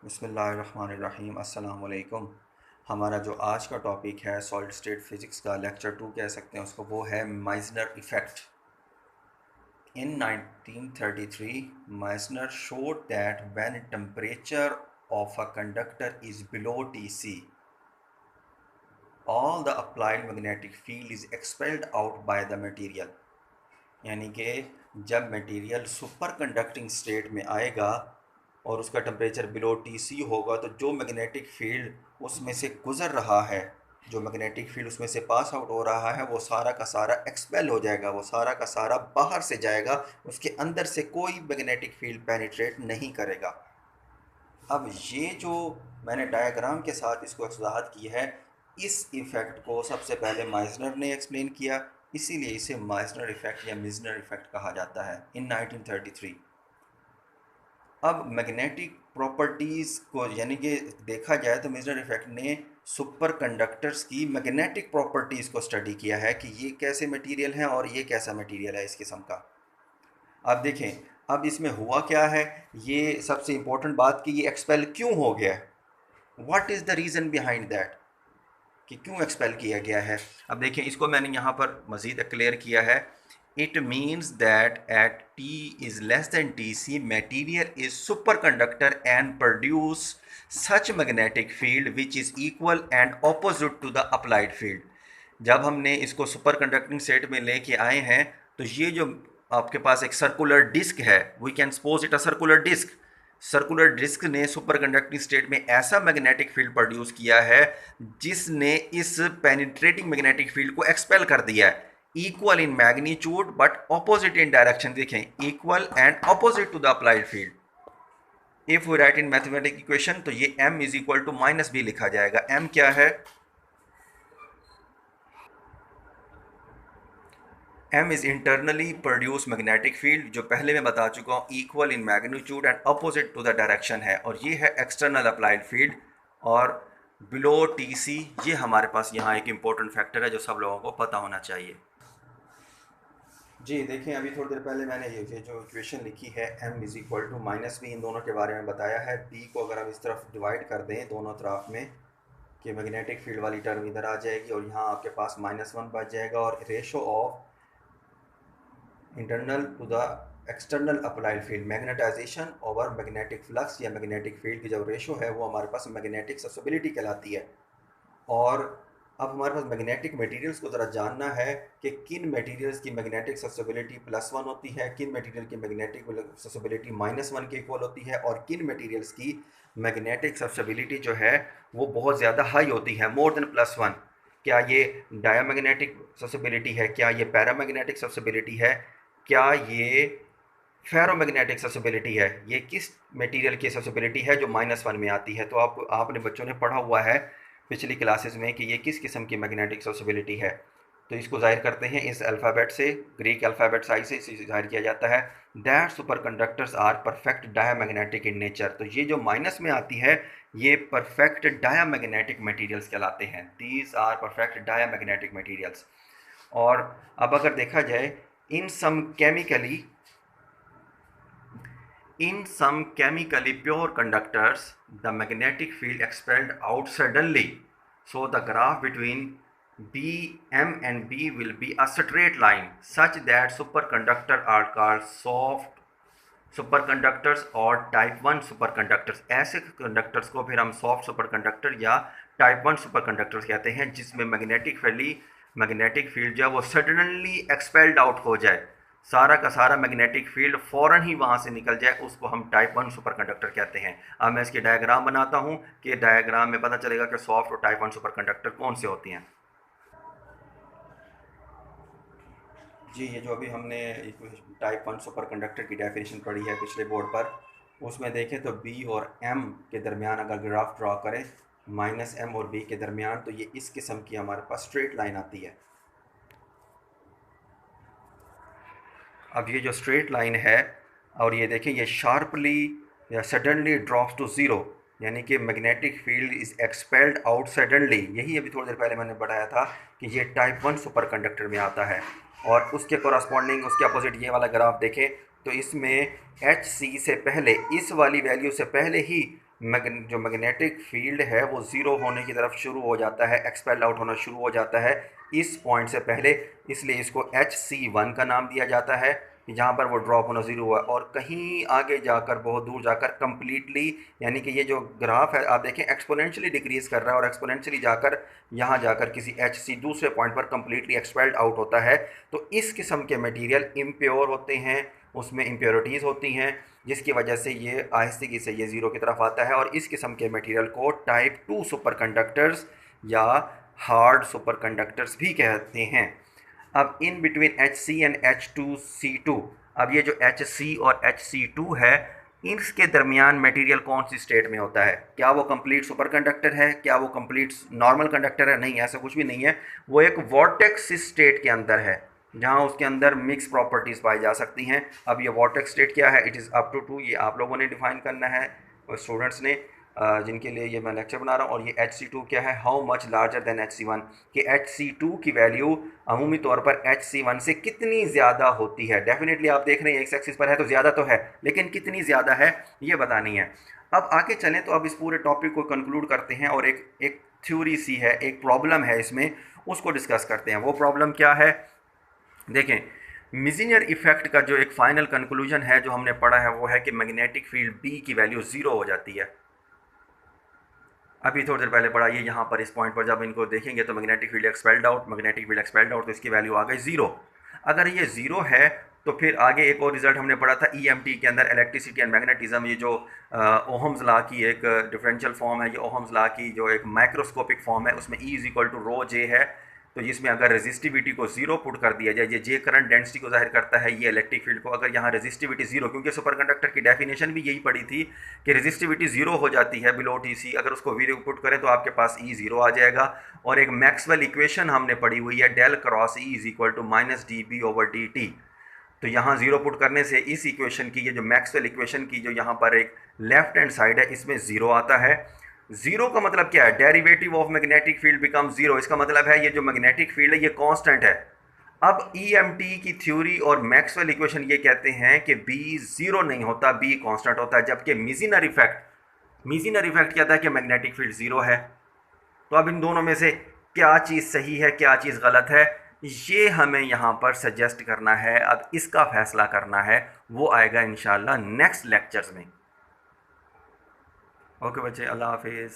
बिस्मिल्लाहिर्रहमानिर्रहीम अस्सलाम वालेकुम। हमारा जो आज का टॉपिक है सॉलिड स्टेट फिज़िक्स का लेक्चर 2 कह सकते हैं उसको, वो है Meissner effect. In 1933 Meissner showed that when temperature of a conductor is below Tc, all the applied magnetic field is expelled out by the material। यानी कि जब मटेरियल सुपर कंडक्टिंग स्टेट में आएगा और उसका टेम्परेचर बिलो टीसी होगा, तो जो मैग्नेटिक फील्ड उसमें से गुज़र रहा है, जो मैग्नेटिक फील्ड उसमें से पास आउट हो रहा है, वो सारा का सारा एक्सपेल हो जाएगा, वो सारा का सारा बाहर से जाएगा, उसके अंदर से कोई मैग्नेटिक फील्ड पेनिट्रेट नहीं करेगा। अब ये जो मैंने डायग्राम के साथ इसको वजाहत की है, इस इफ़ेक्ट को सबसे पहले माइजनर ने एक्सप्लेन किया, इसीलिए इसे माइजनर इफ़ेक्ट या मिजनर इफ़ेक्ट कहा जाता है इन 1933। अब मैग्नेटिक प्रॉपर्टीज़ को यानी कि देखा जाए तो मिजनर इफ़ेक्ट ने सुपर कंडक्टर्स की मैग्नेटिक प्रॉपर्टीज़ को स्टडी किया है कि ये कैसे मटेरियल हैं और ये कैसा मटेरियल है इस किस्म का। अब देखें, अब इसमें हुआ क्या है, ये सबसे इम्पोर्टेंट बात कि ये एक्सपेल क्यों हो गया है, what is the reason behind that, कि क्यों एक्सपेल किया गया है। अब देखें, इसको मैंने यहाँ पर मज़ीद क्लियर किया है। It means that at T is less than T C material is super conductor and produce such magnetic field which is equal and opposite to the applied field. जब हमने इसको सुपर कंडक्टिंग स्टेट में लेके आए हैं, तो ये जो आपके पास एक सर्कुलर डिस्क है, we can suppose it a circular disc. Circular disc ने सुपर कंडक्टिंग स्टेट में ऐसा मैग्नेटिक फील्ड प्रोड्यूस किया है जिसने इस पेनिट्रेटिंग मैग्नेटिक फील्ड को एक्सपेल कर दिया है, equal in magnitude but opposite in direction. देखें, equal and opposite to the applied field. If we write in mathematic equation, तो ये m is equal to minus B लिखा जाएगा। m क्या है? m is internally produce magnetic field, जो पहले मैं बता चुका हूँ, equal in magnitude and opposite to the direction है, और ये है एक्सटर्नल अप्लाइड फील्ड। और बिलो टी सी, ये हमारे पास यहाँ एक इम्पोर्टेंट फैक्टर है जो सब लोगों को पता होना चाहिए। जी देखें, अभी थोड़ी देर पहले मैंने ये जो इक्वेशन लिखी है m is equal to minus B, इन दोनों के बारे में बताया है। b को अगर हम इस तरफ डिवाइड कर दें दोनों तरफ में, कि मैग्नेटिक फील्ड वाली टर्म इधर आ जाएगी और यहाँ आपके पास -1 बच जाएगा, और ratio of internal to the external applied field, magnetisation over magnetic flux या मैग्नेटिक फील्ड की जो रेशो है वो हमारे पास मैग्नेटिक ससेसिबिलिटी कहलाती है। और अब हमारे पास मैग्नेटिक मटेरियल्स को ज़रा जानना है कि किन मटेरियल्स की मैग्नेटिक ससेसिबिलिटी +1 होती है, किन मटेरियल की मैग्नेटिक ससेसिबिलिटी -1 के इक्वल होती है, और किन मटेरियल्स की मैग्नेटिक ससेसिबिलिटी जो है वो बहुत ज़्यादा हाई होती है, मोर देन +1। क्या ये डायामैग्नेटिक ससेसिबिलिटी है, क्या ये पैरामैग्नेटिक ससेसिबिलिटी है, क्या ये फेरोमैग्नेटिक ससेसिबिलिटी है, ये किस मटेरियल की ससेसिबिलिटी है जो -1 में आती है। तो आपने बच्चों ने पढ़ा हुआ है पिछली क्लासेस में कि ये किस किस्म की मैग्नेटिक ससेसिबिलिटी है। तो इसको ज़ाहिर करते हैं इस अल्फ़ाबेट से, ग्रीक अल्फ़ाबेट साई से इसे ज़ाहिर किया जाता है। That superconductors are perfect diamagnetic in nature. तो ये जो माइनस में आती है ये परफेक्ट डायामैग्नेटिक मटेरियल्स कहलाते हैं। These are perfect diamagnetic materials. और अब अगर देखा जाए, in some chemically pure conductors, the magnetic field expelled out suddenly. So the graph between M and B will be a straight line such that superconductor are called soft superconductors और type 1 superconductors. ऐसे conductors को फिर हम soft superconductor या type 1 superconductors कहते हैं, जिसमें magnetic field जो है वो सडनली एक्सपेल्ड आउट हो जाए, सारा का सारा मैग्नेटिक फील्ड फ़ौरन ही वहाँ से निकल जाए, उसको हम टाइप 1 सुपरकंडक्टर कहते हैं। अब मैं इसकी डायग्राम बनाता हूँ कि डायग्राम में पता चलेगा कि सॉफ्ट और टाइप 1 सुपरकंडक्टर कौन से होती हैं। जी, ये जो अभी हमने टाइप 1 सुपर कंडक्टर की डेफिनेशन पढ़ी है पिछले बोर्ड पर, उसमें देखें तो बी और एम के दरमियान अगर ग्राफ ड्रा करें, -m और बी के दरमियान, तो ये इस किस्म की हमारे पास स्ट्रेट लाइन आती है। अब ये जो स्ट्रेट लाइन है, और ये देखें ये शार्पली या सडनली ड्रॉप्स टू ज़ीरो, यानी कि magnetic field is expelled out suddenly. यही अभी थोड़ी देर पहले मैंने बताया था कि ये टाइप 1 सुपर कंडक्टर में आता है। और उसके कोरस्पॉन्डिंग उसके अपोजिट ये वाला ग्राफ देखें तो इसमें एच सी से पहले, इस वाली वैल्यू से पहले ही जो मैग्नेटिक फील्ड है वो ज़ीरो होने की तरफ शुरू हो जाता है, एक्सपेल आउट होना शुरू हो जाता है इस पॉइंट से पहले, इसलिए इसको HC1 का नाम दिया जाता है कि जहाँ पर वो ड्रॉप होना ज़ीरो हुआ, और कहीं आगे जाकर बहुत दूर जाकर कम्प्लीटली, यानी कि ये जो ग्राफ है आप देखें एक्सपोनेंशियली डिक्रीज़ कर रहा है और एक्सपोनेंशियली जाकर यहाँ जाकर किसी HC दूसरे पॉइंट पर कम्प्लीटली एक्सपेल्ड आउट होता है। तो इस किस्म के मटीरियल इम्प्योर होते हैं, उसमें इम्प्योरिटीज़ होती हैं, जिसकी वजह से ये आहिस्ते से ये ज़ीरो की तरफ आता है, और इस किस्म के मटेरियल को टाइप 2 सुपर कंडक्टर्स या हार्ड सुपर कंडक्टर्स भी कहते हैं। अब in between HC and H2C2, अब ये जो HC और HC2 है, इसके दरमियान मटेरियल कौन सी स्टेट में होता है? क्या वो कंप्लीट सुपर कंडक्टर है? क्या वो कंप्लीट नॉर्मल कंडक्टर है? नहीं, ऐसा कुछ भी नहीं है। वो एक वॉर्टेक्स स्टेट के अंदर है, जहाँ उसके अंदर मिक्स प्रॉपर्टीज़ पाई जा सकती हैं। अब ये वॉर्टेक्स स्टेट क्या है? इट इज़ अप टू 2, ये आप लोगों ने डिफाइन करना है, स्टूडेंट्स ने, जिनके लिए ये मैं लेक्चर बना रहा हूँ। और ये HC2 क्या है? How much larger than HC1, कि HC2 की वैल्यू अमूमी तौर पर HC1 से कितनी ज़्यादा होती है। डेफिनेटली आप देख रहे हैं एक्स एक्सिस पर है तो ज़्यादा तो है, लेकिन कितनी ज़्यादा है ये बतानी है। अब आगे चलें तो अब इस पूरे टॉपिक को कंक्लूड करते हैं, और एक थ्योरी सी है, एक प्रॉब्लम है इसमें, उसको डिस्कस करते हैं। वो प्रॉब्लम क्या है? देखें, मेजियर इफेक्ट का जो एक फाइनल कंक्लूजन है जो हमने पढ़ा है वो है कि मैग्नेटिक फील्ड B की वैल्यू ज़ीरो हो जाती है। अभी थोड़ी देर पहले पढ़ा, ये यहाँ पर इस पॉइंट पर जब इनको देखेंगे तो magnetic field expelled out, magnetic field expelled out, तो इसकी वैल्यू आ गई ज़ीरो। अगर ये ज़ीरो है तो फिर आगे एक और रिजल्ट हमने पढ़ा था EMT के अंदर, इलेक्ट्रिसिटी एंड मैग्नेटिज्म, ये जो ओहम्स लॉ की एक डिफरेंशियल फॉर्म है, ये ओहम्स लॉ की जो एक माइक्रोस्कोपिक फॉर्म है, उसमें E इक्वल टू रो जे है। तो जिसमें अगर रेजिस्टिविटी को ज़ीरो पुट कर दिया जाए, ये जे करंट डेंसिटी को जाहिर करता है, ये इलेक्ट्रिक फील्ड को, अगर यहाँ रेजिस्टिविटी ज़ीरो, क्योंकि सुपर कंडक्टर की डेफिनेशन भी यही पड़ी थी कि रेजिस्टिविटी ज़ीरो हो जाती है बिलो TC, अगर उसको वीरो पुट करें तो आपके पास E ज़ीरो आ जाएगा। और एक मैक्सवेल इक्वेशन हमने पढ़ी हुई है, del cross E is equal to -dB/dt। तो यहाँ ज़ीरो पुट करने से इस इक्वेशन की, ये जो मैक्सवेल इक्वेशन की जो यहाँ पर एक लेफ्ट हैंड साइड है, इसमें ज़ीरो आता है। ज़ीरो का मतलब क्या है? Derivative of magnetic field become zero. इसका मतलब है ये जो मैग्नेटिक फील्ड है ये कांस्टेंट है। अब EMT की थ्योरी और मैक्सवेल इक्वेशन ये कहते हैं कि B ज़ीरो नहीं होता, B कांस्टेंट होता है, जबकि मेजियर इफेक्ट कहता है कि मैग्नेटिक फील्ड ज़ीरो है। तो अब इन दोनों में से क्या चीज़ सही है, क्या चीज़ गलत है, ये हमें यहाँ पर सजेस्ट करना है। अब इसका फैसला करना है, वो आएगा इंशाल्लाह नेक्स्ट लेक्चर्स में। ओके बच्चे, अल्लाह हाफिज़।